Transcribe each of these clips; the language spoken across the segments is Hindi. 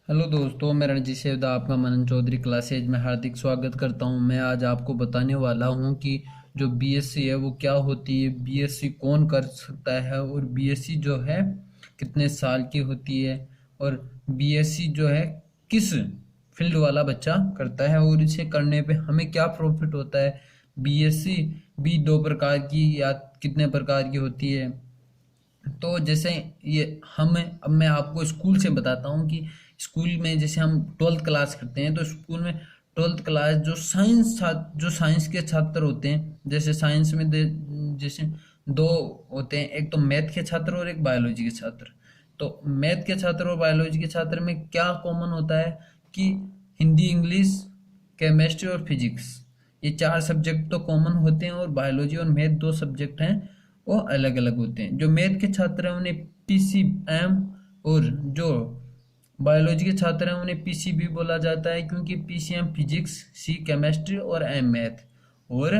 हेलो दोस्तों, मैं रणजीत सेवदा आपका मनन चौधरी क्लासेज में हार्दिक स्वागत करता हूं। मैं आज आपको बताने वाला हूं कि जो बीएससी है वो क्या होती है, बीएससी कौन कर सकता है और बीएससी जो है कितने साल की होती है और बीएससी जो है किस फील्ड वाला बच्चा करता है और इसे करने पे हमें क्या प्रॉफिट होता है। बीएससी भी दो प्रकार की या कितने प्रकार की होती है। तो जैसे ये हम अब मैं आपको स्कूल से बताता हूँ कि स्कूल में जैसे हम ट्वेल्थ क्लास करते हैं तो स्कूल में ट्वेल्थ क्लास जो साइंस के छात्र होते हैं, जैसे साइंस में जैसे दो होते हैं, एक तो मैथ के छात्र और एक बायोलॉजी के छात्र। तो मैथ के छात्र और बायोलॉजी के छात्र में क्या कॉमन होता है कि हिंदी, इंग्लिश, केमिस्ट्री और फिजिक्स, ये चार सब्जेक्ट तो कॉमन होते हैं और बायोलॉजी और मैथ दो सब्जेक्ट हैं वो अलग अलग होते हैं। जो मैथ के छात्र हैं उन्हें पीसीएम और जो बायोलॉजी के छात्र हैं उन्हें पीसीबी बोला जाता है, क्योंकि पीसीएम फिजिक्स, सी केमिस्ट्री और एम मैथ, और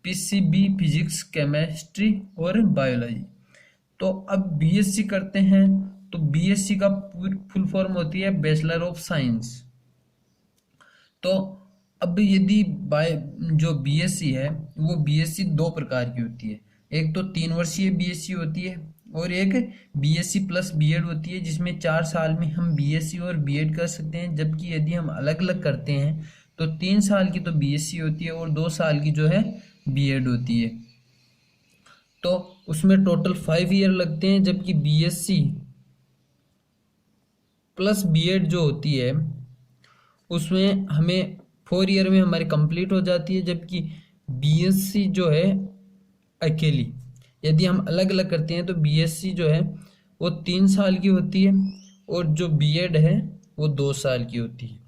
पीसीबी फिजिक्स, केमिस्ट्री और बायोलॉजी। तो अब बीएससी करते हैं तो बीएससी का फुल फॉर्म होती है बैचलर ऑफ साइंस। तो अब यदि बाय जो बीएससी है वो बीएससी दो प्रकार की होती है। एक तो 3 वर्षीय बीएससी होती है और एक बीएससी प्लस बीएड होती है, जिसमें 4 साल में हम बीएससी और बीएड कर सकते हैं। जबकि यदि हम अलग अलग करते हैं तो 3 साल की तो बीएससी होती है और 2 साल की जो है बीएड होती है। तो उसमें टोटल 5 ईयर लगते हैं, जबकि बीएससी प्लस बीएड जो होती है उसमें हमें 4 ईयर में हमारी कंप्लीट हो जाती है। जबकि बीएससी जो है अकेली, यदि हम अलग अलग करते हैं तो बीएससी जो है वो 3 साल की होती है और जो बीएड है वो 2 साल की होती है।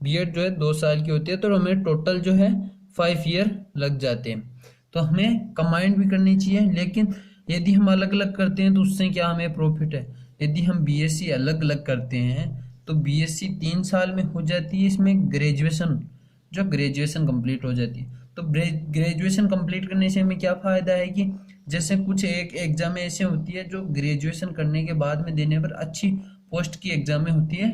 बीएड जो है 2 साल की होती है, तो हमें टोटल जो है 5 ईयर लग जाते हैं। तो हमें कंबाइंड भी करनी चाहिए, लेकिन यदि हम अलग अलग करते हैं तो उससे क्या हमें प्रॉफिट है। यदि हम बीएससी अलग अलग करते हैं तो बीएससी 3 साल में हो जाती है, इसमें ग्रेजुएशन कंप्लीट हो जाती है। तो ग्रेजुएशन कंप्लीट करने से हमें क्या फ़ायदा है कि जैसे कुछ एक एग्जाम ऐसे होती है जो ग्रेजुएशन करने के बाद में देने पर अच्छी पोस्ट की एग्जाम में होती है,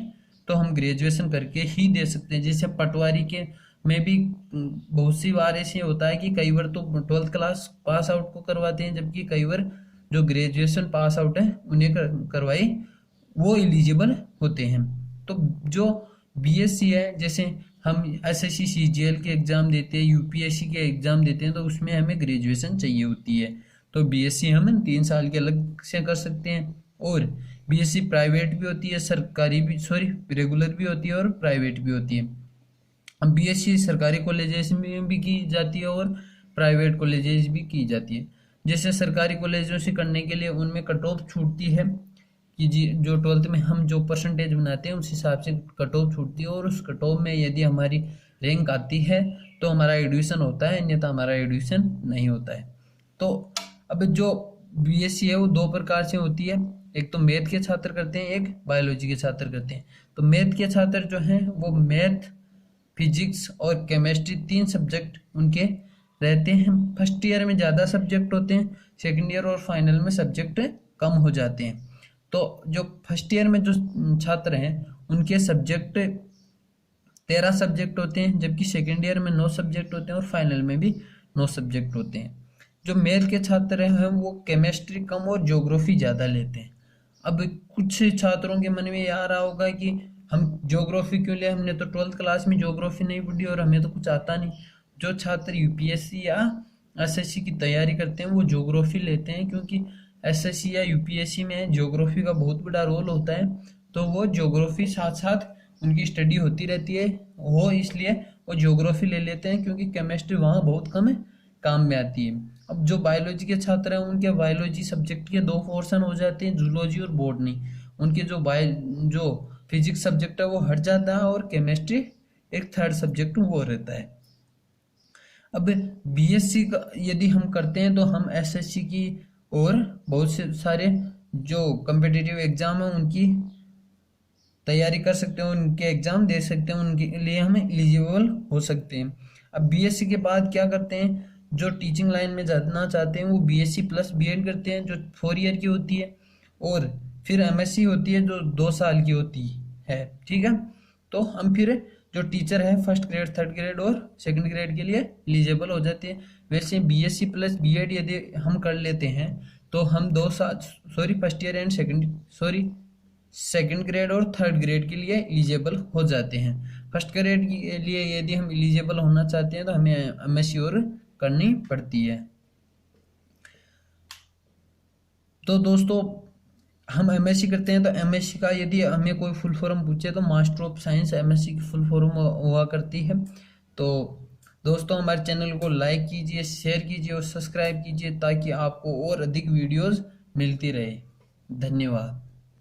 तो हम ग्रेजुएशन करके ही दे सकते हैं। जैसे पटवारी के में भी बहुत सी बार ऐसे होता है कि कई बार तो ट्वेल्थ क्लास पास आउट को करवाते हैं, जबकि कई बार जो ग्रेजुएशन पास आउट है उन्हें करवाई वो एलिजिबल होते हैं। तो जो बीएससी है, जैसे हम एसएससी सीजीएल के एग्ज़ाम देते हैं, यूपीएससी के एग्ज़ाम देते हैं, तो उसमें हमें ग्रेजुएशन चाहिए होती है। तो बीएससी हम 3 साल के अलग से कर सकते हैं। और बीएससी प्राइवेट भी होती है, सरकारी भी, सॉरी रेगुलर भी होती है और प्राइवेट भी होती है। अब बीएससी सरकारी कॉलेजेस में भी की जाती है और प्राइवेट कॉलेजेस भी की जाती है। जैसे सरकारी कॉलेजों से करने के लिए उनमें कट ऑफ छूटती है कि जी जो ट्वेल्थ में हम जो परसेंटेज बनाते हैं उस हिसाब से कट ऑफ छूटती है, और उस कट ऑफ में यदि हमारी रैंक आती है तो हमारा एडमिशन होता है, अन्यथा हमारा एडमिशन नहीं होता है। तो अब जो बीएससी है वो दो प्रकार से होती है, एक तो मैथ के छात्र करते हैं, एक बायोलॉजी के छात्र करते हैं। तो मैथ के छात्र जो हैं वो मैथ, फिजिक्स और केमिस्ट्री 3 सब्जेक्ट उनके रहते हैं। फर्स्ट ईयर में ज़्यादा सब्जेक्ट होते हैं, सेकेंड ईयर और फाइनल में सब्जेक्ट कम हो जाते हैं। तो जो फर्स्ट ईयर में जो छात्र हैं उनके सब्जेक्ट 13 सब्जेक्ट होते हैं, जबकि सेकेंड ईयर में 9 सब्जेक्ट होते हैं और फाइनल में भी 9 सब्जेक्ट होते हैं। जो मैथ के छात्र हैं वो केमिस्ट्री कम और ज्योग्राफी ज़्यादा लेते हैं। अब कुछ छात्रों के मन में ये आ रहा होगा कि हम ज्योग्राफी क्यों ले, हमने तो ट्वेल्थ क्लास में ज्योग्राफी नहीं पढ़ी और हमें तो कुछ आता नहीं। जो छात्र यूपीएससी या एसएससी की तैयारी करते हैं वो ज्योग्राफी लेते हैं, क्योंकि एसएससी या यूपीएससी में ज्योग्राफी का बहुत बड़ा रोल होता है। तो वो ज्योग्राफी साथ साथ उनकी स्टडी होती रहती है, वो इसलिए वो ज्योग्राफी ले लेते हैं, क्योंकि केमिस्ट्री वहाँ बहुत कम काम में आती है। अब जो बायोलॉजी के छात्र हैं उनके बायोलॉजी सब्जेक्ट के 2 पोर्शन हो जाते हैं, जूलॉजी और बॉटनी। उनके जो फिजिक्स सब्जेक्ट है वो हट जाता है और केमिस्ट्री एक थर्ड सब्जेक्ट वो रहता है। अब बीएससी का यदि हम करते हैं तो हम एसएससी की और बहुत से सारे जो कम्पिटिटिव एग्जाम है उनकी तैयारी कर सकते हैं, उनके एग्जाम दे सकते हैं, उनके लिए हम एलिजिबल हो सकते हैं। अब बीएससी के बाद क्या करते हैं, जो टीचिंग लाइन में जाना चाहते हैं वो बीएससी प्लस बीएड करते हैं जो 4 ईयर की होती है, और फिर एमएससी होती है जो 2 साल की होती है। ठीक है, तो हम फिर जो टीचर है फर्स्ट ग्रेड, थर्ड ग्रेड और सेकंड ग्रेड के लिए एलिजिबल हो जाते हैं। वैसे बीएससी प्लस बीएड यदि हम कर लेते हैं तो हम 2 साल first year and second grade और थर्ड ग्रेड के लिए एलिजिबल हो जाते हैं। फर्स्ट ग्रेड के लिए यदि हम एलिजिबल होना चाहते हैं तो हमें एमएससी और करनी पड़ती है। तो दोस्तों हम एमएससी करते हैं तो एमएससी का यदि हमें कोई फुल फॉर्म पूछे तो मास्टर ऑफ साइंस एमएससी की फुल फॉर्म हुआ करती है। तो दोस्तों हमारे चैनल को लाइक कीजिए, शेयर कीजिए और सब्सक्राइब कीजिए ताकि आपको और अधिक वीडियोस मिलती रहे। धन्यवाद।